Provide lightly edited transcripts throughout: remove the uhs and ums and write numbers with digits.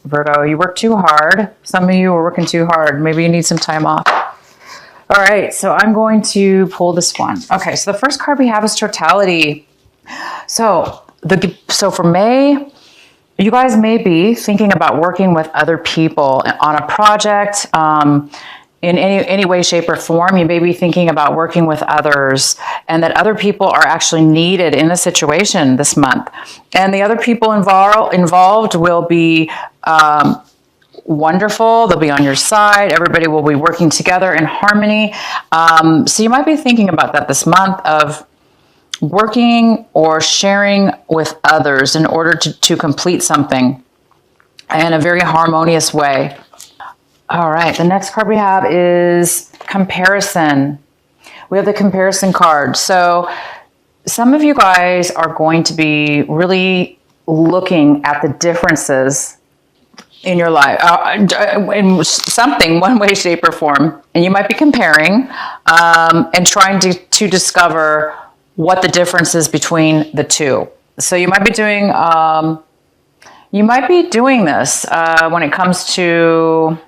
Virgo. You work too hard. Some of you are working too hard. Maybe you need some time off. All right, so I'm going to pull this one. Okay, so the first card we have is totality. So for May, you guys may be thinking about working with other people on a project in any way, shape, or form. You may be thinking about working with others, and that other people are actually needed in a situation this month. And the other people involved will be wonderful. They'll be on your side. Everybody will be working together in harmony. So you might be thinking about that this month, of working or sharing with others in order to complete something in a very harmonious way. All right, the next card we have is comparison. We have the comparison card. So some of you guys are going to be really looking at the differences in your life, in something, one way, shape, or form. And you might be comparing and trying to discover what the difference is between the two. So you might be doing this when it comes to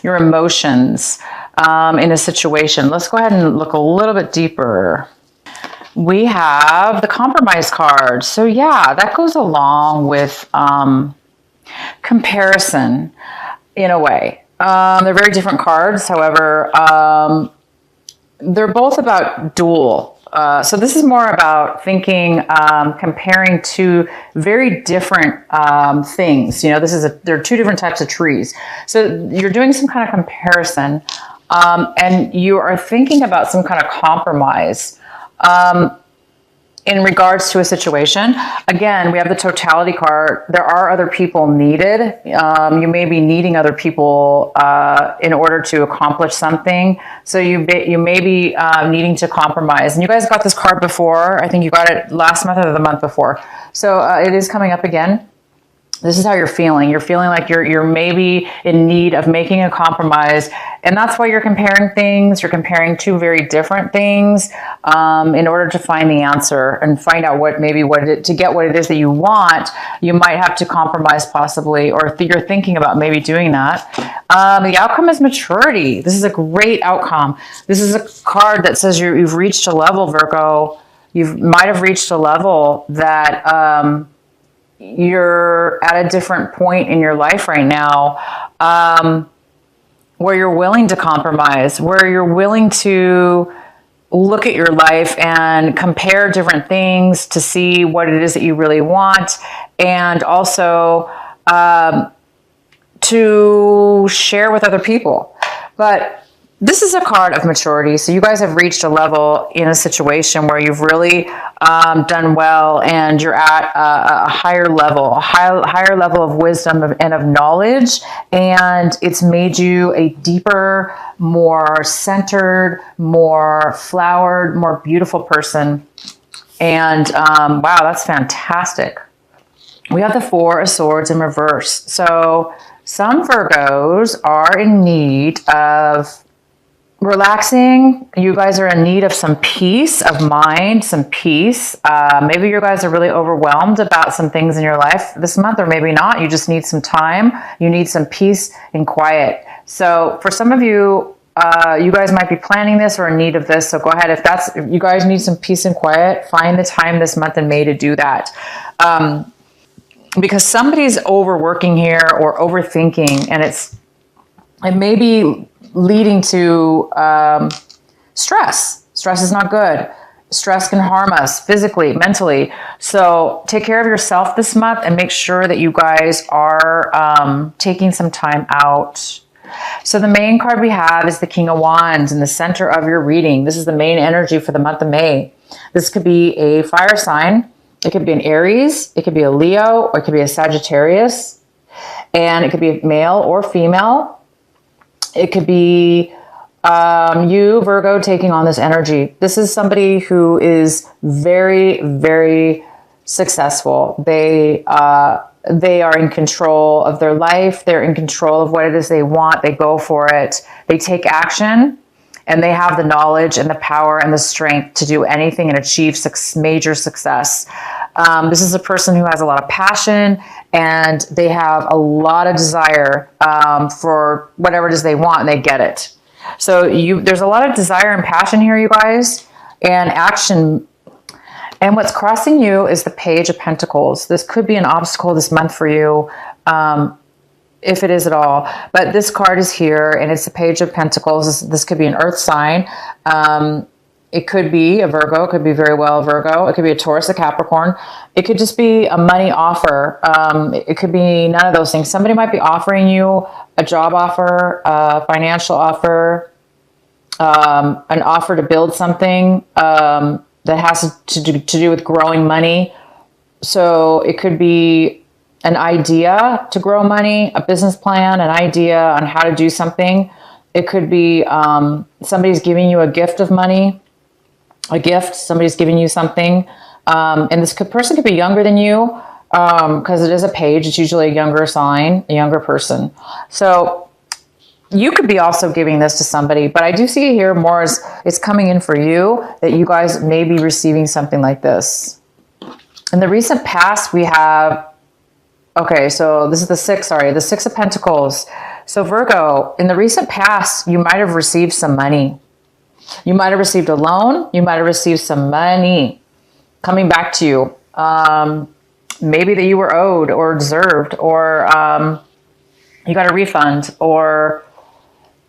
your emotions in a situation. Let's go ahead and look a little bit deeper. We have the compromise card. So yeah, that goes along with comparison in a way. They're very different cards. However, they're both about dual. So this is more about thinking, comparing two very different things. You know, there are two different types of trees. So you're doing some kind of comparison, and you are thinking about some kind of compromise in regards to a situation. Again, we have the totality card. There are other people needed. You may be needing other people in order to accomplish something. So you may be needing to compromise. And you guys got this card before. I think you got it last month or the month before. So it is coming up again. This is how you're feeling. You're feeling like you're maybe in need of making a compromise. And that's why you're comparing things. You're comparing two very different things in order to find the answer and find out to get what it is that you want. You might have to compromise possibly, or you're thinking about maybe doing that. The outcome is maturity. This is a great outcome. This is a card that says you've reached a level, Virgo. You might have reached a level that you're at a different point in your life right now, where you're willing to compromise, where you're willing to look at your life and compare different things to see what it is that you really want, and also to share with other people. But this is a card of maturity. So you guys have reached a level in a situation where you've really done well, and you're at a higher level of wisdom and of knowledge. And it's made you a deeper, more centered, more flowered, more beautiful person. And wow, that's fantastic. We have the Four of Swords in reverse. So some Virgos are in need of relaxing. You guys are in need of some peace of mind, some peace. Maybe you guys are really overwhelmed about some things in your life this month, or maybe not. You just need some time. You need some peace and quiet. So for some of you, you guys might be planning this or in need of this. So go ahead. If you guys need some peace and quiet, find the time this month in May to do that. Because somebody's overworking here or overthinking, and it may be leading to stress. Stress is not good. Stress can harm us physically, mentally. So take care of yourself this month and make sure that you guys are taking some time out. So the main card we have is the King of Wands in the center of your reading. This is the main energy for the month of May. This could be a fire sign. It could be an Aries. It could be a Leo, or it could be a Sagittarius. And it could be male or female. It could be you, Virgo, taking on this energy. This is somebody who is very, very successful. They are in control of their life. They're in control of what it is they want. They go for it. They take action, and they have the knowledge and the power and the strength to do anything and achieve major success. This is a person who has a lot of passion and they have a lot of desire for whatever it is they want, and they get it. So there's a lot of desire and passion here, you guys, and action. And what's crossing you is the Page of Pentacles. This could be an obstacle this month for you, if it is at all. But this card is here, and it's the Page of Pentacles. This could be an earth sign. It could be a Virgo. It could be very well a Virgo. It could be a Taurus, a Capricorn. It could just be a money offer. It could be none of those things. Somebody might be offering you a job offer, a financial offer, an offer to build something that has to do with growing money. So it could be an idea to grow money, a business plan, an idea on how to do something. It could be somebody's giving you a gift of money. A gift, somebody's giving you something, and this person could be younger than you, because it is a page. It's usually a younger sign, a younger person. So you could be also giving this to somebody, but I do see it here more as it's coming in for you, that you guys may be receiving something like this. In the recent past, we have, okay, so this is the Six of Pentacles. So Virgo, in the recent past, you might have received some money. You might have received a loan. You might have received some money coming back to you. Maybe that you were owed or deserved, or you got a refund or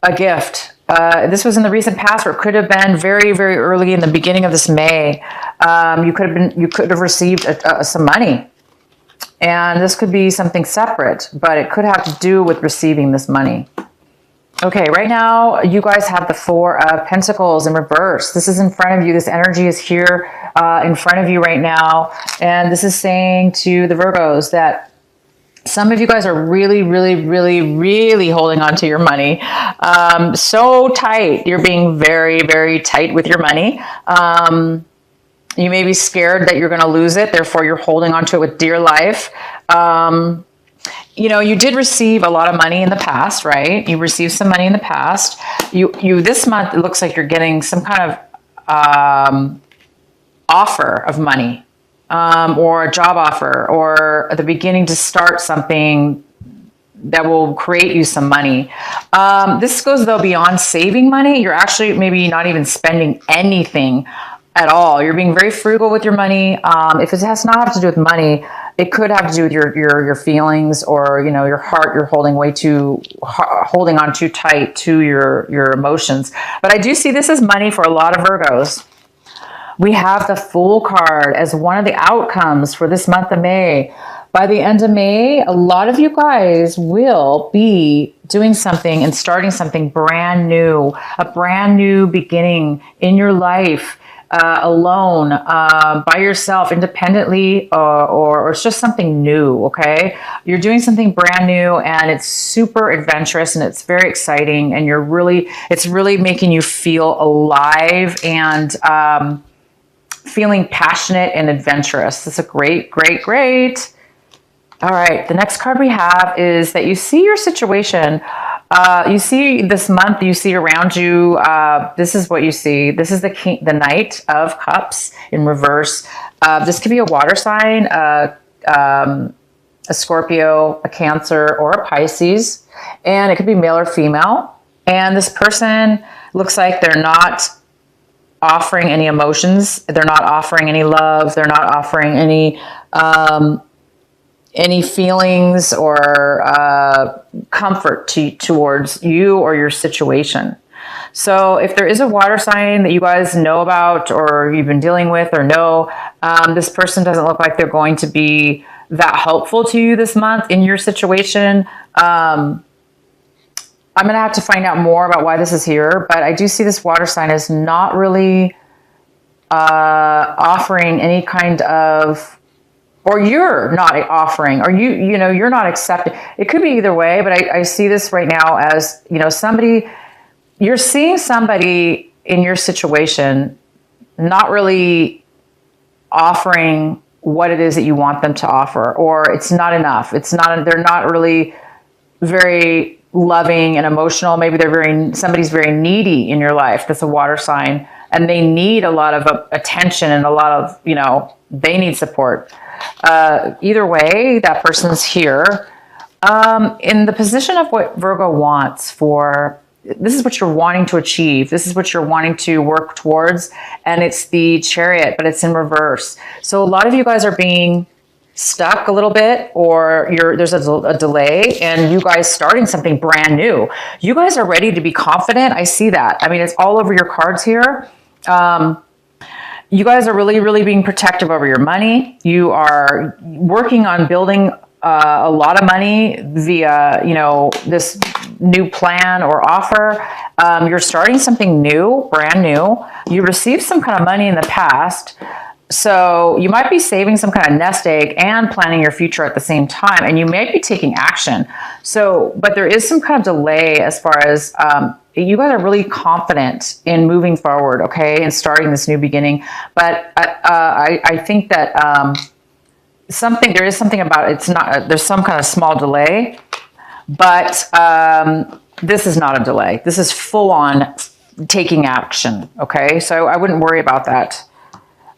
a gift. This was in the recent past, or it could have been very, very early in the beginning of this May. You could have received some money, and this could be something separate, but it could have to do with receiving this money. Okay, right now, you guys have the Four of Pentacles in reverse. This is in front of you. This energy is here in front of you right now. And this is saying to the Virgos that some of you guys are really, really, really, really holding on to your money. So tight. You're being very, very tight with your money. You may be scared that you're going to lose it. Therefore, you're holding on to it with dear life. You know, you did receive a lot of money in the past, right? You received some money in the past. You this month, it looks like you're getting some kind of offer of money, or a job offer, or the beginning to start something that will create you some money. This goes, though, beyond saving money. You're actually maybe not even spending anything at all. You're being very frugal with your money. If it has not have to do with money, it could have to do with your feelings, or, you know, your heart. You're holding on too tight to your emotions. But I do see this as money for a lot of Virgos. We have the Fool card as one of the outcomes for this month of May. By the end of May, a lot of you guys will be doing something and starting something brand new, a brand new beginning in your life. Alone, by yourself, independently, or it's just something new, okay? You're doing something brand new, and it's super adventurous, and it's very exciting, and it's really making you feel alive and feeling passionate and adventurous. It's a great, great, great. All right, the next card we have is that you see your situation. You see this month, you see around you, this is what you see. This is the Knight of Cups in reverse. This could be a water sign, a Scorpio, a Cancer, or a Pisces. And it could be male or female. And this person looks like they're not offering any emotions. They're not offering any love. They're not offering any feelings or comfort towards you or your situation. So if there is a water sign that you guys know about, or you've been dealing with, or know, this person doesn't look like they're going to be that helpful to you this month in your situation. I'm going to have to find out more about why this is here, but I do see this water sign as not really offering any kind of, or you're not offering, or you're not accepting. It could be either way, but I see this right now as, you're seeing somebody in your situation not really offering what it is that you want them to offer, or it's not enough. They're not really very loving and emotional. Maybe somebody's very needy in your life. That's a water sign. and they need a lot of attention and a lot of, they need support. Either way, that person's here. In the position of what Virgo wants this is what you're wanting to achieve. This is what you're wanting to work towards. And it's the Chariot, but it's in reverse. So a lot of you guys are being stuck a little bit, or there's a delay, and you guys starting something brand new. You guys are ready to be confident. I see that. I mean, it's all over your cards here. You guys are really, really being protective over your money. You are working on building a lot of money via, this new plan or offer. You're starting something new, brand new. You received some kind of money in the past. So you might be saving some kind of nest egg and planning your future at the same time, and you may be taking action. But there is some kind of delay as far as you guys are really confident in moving forward, okay, and starting this new beginning. But I think that there is something about it's not. There's some kind of small delay, but this is not a delay. This is full on taking action, okay. So I wouldn't worry about that.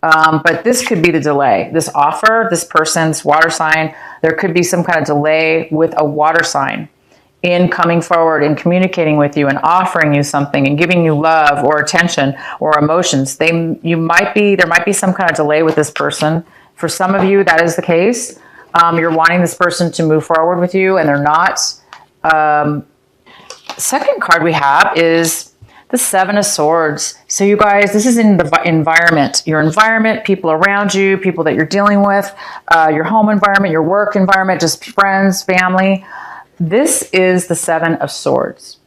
But this could be the delay. This offer, this person's water sign, there could be some kind of delay with a water sign in coming forward and communicating with you and offering you something and giving you love or attention or emotions. There might be some kind of delay with this person. For some of you, that is the case. You're wanting this person to move forward with you, and they're not. Second card we have is the Seven of Swords. So you guys, this is in the environment, your environment, people around you, people that you're dealing with, your home environment, your work environment, just friends, family. This is the Seven of Swords.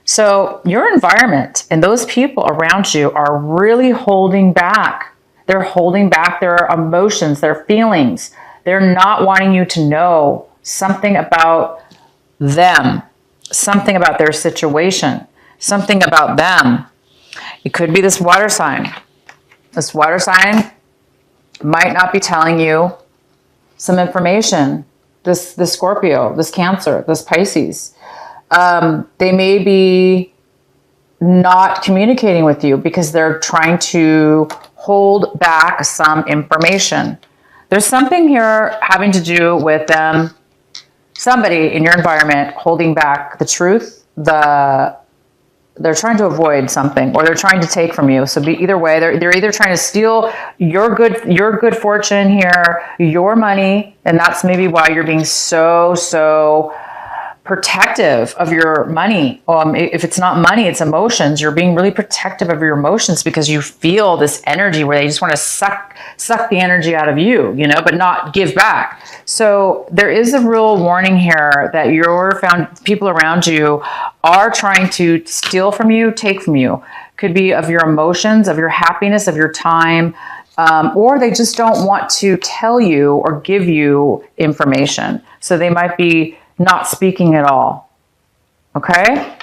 So your environment and those people around you are really holding back. They're holding back their emotions, their feelings. They're not wanting you to know something about them, something about their situation, something about them. It could be this water sign. This water sign might not be telling you some information. This Scorpio, this Cancer, this Pisces. They may be not communicating with you because they're trying to hold back some information. There's something here having to do with them, somebody in your environment holding back the truth, they're trying to avoid something, or they're trying to take from you. So either way, they're either trying to steal your good fortune here, your money, and that's maybe why you're being so protective of your money. If it's not money, it's emotions. You're being really protective of your emotions because you feel this energy where they just want to suck the energy out of you, but not give back. So there is a real warning here that people around you are trying to steal from you, take from you. Could be of your emotions, of your happiness, of your time, or they just don't want to tell you or give you information. So they might be not speaking at all. Okay?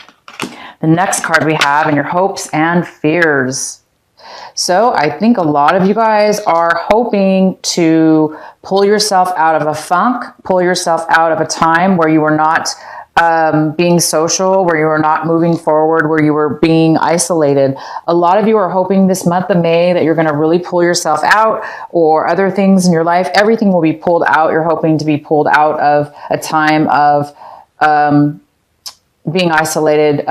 The next card we have in your hopes and fears. So I think a lot of you guys are hoping to pull yourself out of a funk, pull yourself out of a time where you were not being social, where you were not moving forward, where you were being isolated. A lot of you are hoping this month of May that you're going to really pull yourself out, or other things in your life. Everything will be pulled out. You're hoping to be pulled out of a time of being isolated,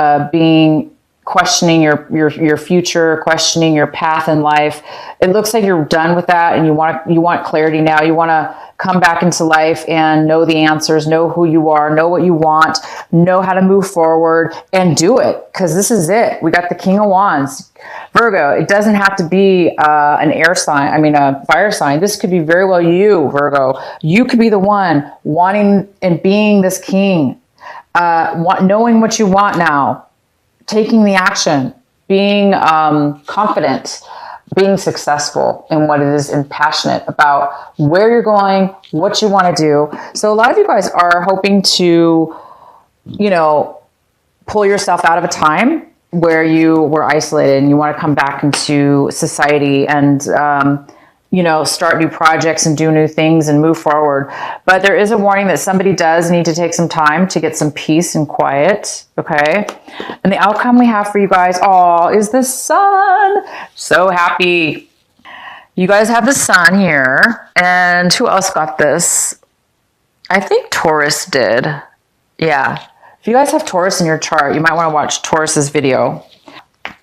questioning your future, questioning your path in life. It looks like you're done with that, and you want clarity now. You want to come back into life and know the answers, know who you are, know what you want, know how to move forward, and do it, because this is it. We got the King of Wands. Virgo, it doesn't have to be a fire sign. This could be very well you, Virgo. You could be the one wanting and being this king, knowing what you want now, taking the action, being confident, being successful in what it is, and passionate about where you're going, what you want to do. So a lot of you guys are hoping to, pull yourself out of a time where you were isolated and you want to come back into society and, start new projects and do new things and move forward. But there is a warning that somebody does need to take some time to get some peace and quiet, okay? And the outcome we have for you guys, is the sun. So happy. You guys have the sun here. And who else got this? I think Taurus did. Yeah. If you guys have Taurus in your chart, you might want to watch Taurus's video.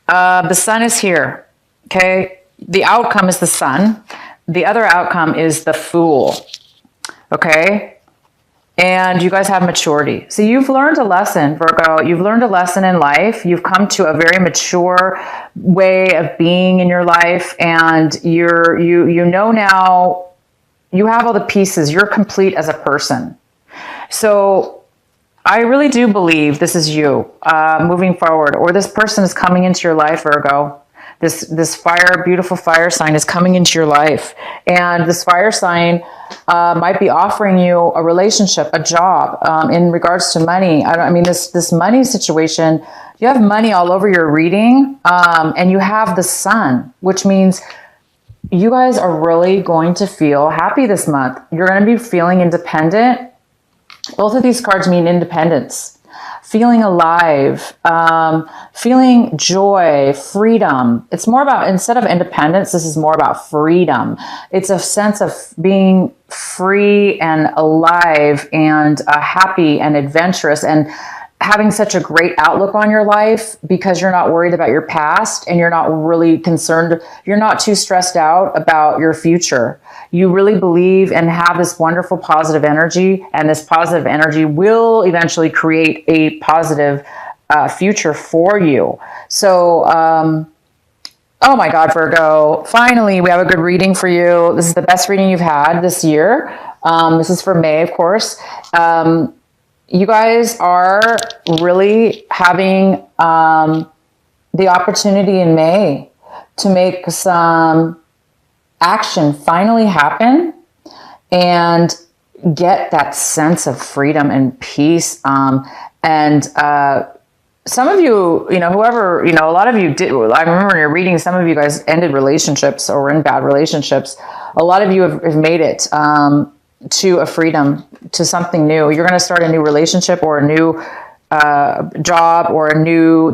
The sun is here, okay? The outcome is the sun. The other outcome is the Fool, okay? And you guys have maturity. So you've learned a lesson, Virgo. You've learned a lesson in life. You've come to a very mature way of being in your life, and you know now, you have all the pieces. You're complete as a person. So I really do believe this is you moving forward, or this person is coming into your life, Virgo. This beautiful fire sign is coming into your life. And this fire sign might be offering you a relationship, a job, in regards to money. This money situation, you have money all over your reading, and you have the sun, which means you guys are really going to feel happy this month. You're going to be feeling independent. Both of these cards mean independence. Feeling alive, feeling joy, freedom. It's more about, instead of independence, this is more about freedom. It's a sense of being free and alive and happy and adventurous and having such a great outlook on your life, because you're not worried about your past and you're not really concerned. You're not too stressed out about your future. You really believe and have this wonderful positive energy, and this positive energy will eventually create a positive future for you. So, oh my God, Virgo, finally, we have a good reading for you. This is the best reading you've had this year. This is for May, of course. You guys are really having the opportunity in May to make some action finally happen and get that sense of freedom and peace. And some of you, whoever, a lot of you did. I remember in your reading, some of you guys ended relationships or were in bad relationships. A lot of you have made it to a freedom, to something new. You're going to start a new relationship or a new job, or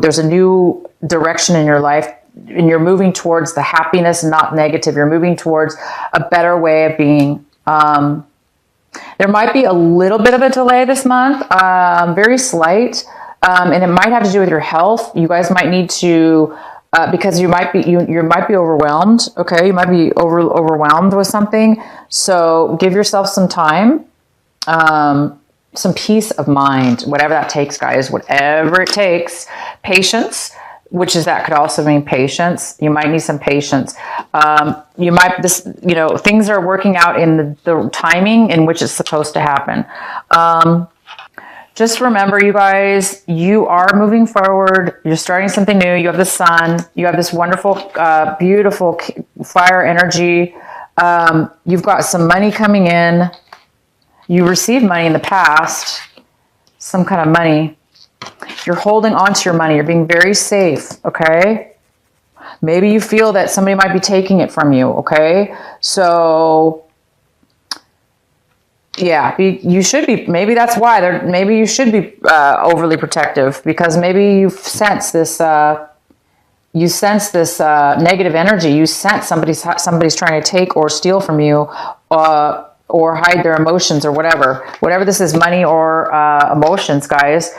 there's a new direction in your life, and you're moving towards the happiness, not negative. You're moving towards a better way of being. There might be a little bit of a delay this month, very slight, and it might have to do with your health. You guys might need to, because you might be overwhelmed. Okay, you might be overwhelmed with something. So give yourself some time, some peace of mind, whatever that takes, guys. Whatever it takes. Patience, that could also mean patience. You might need some patience. Things are working out in the timing in which it's supposed to happen. Just remember, you guys, you are moving forward. You're starting something new. You have the sun. You have this wonderful, beautiful fire energy. You've got some money coming in. You received money in the past, some kind of money. You're holding on to your money. You're being very safe, okay? Maybe you feel that somebody might be taking it from you, okay? So, yeah, maybe that's why. Maybe you should be overly protective, because maybe you sense this negative energy. You sense somebody's trying to take or steal from you, or hide their emotions, or whatever this is, money or emotions, guys.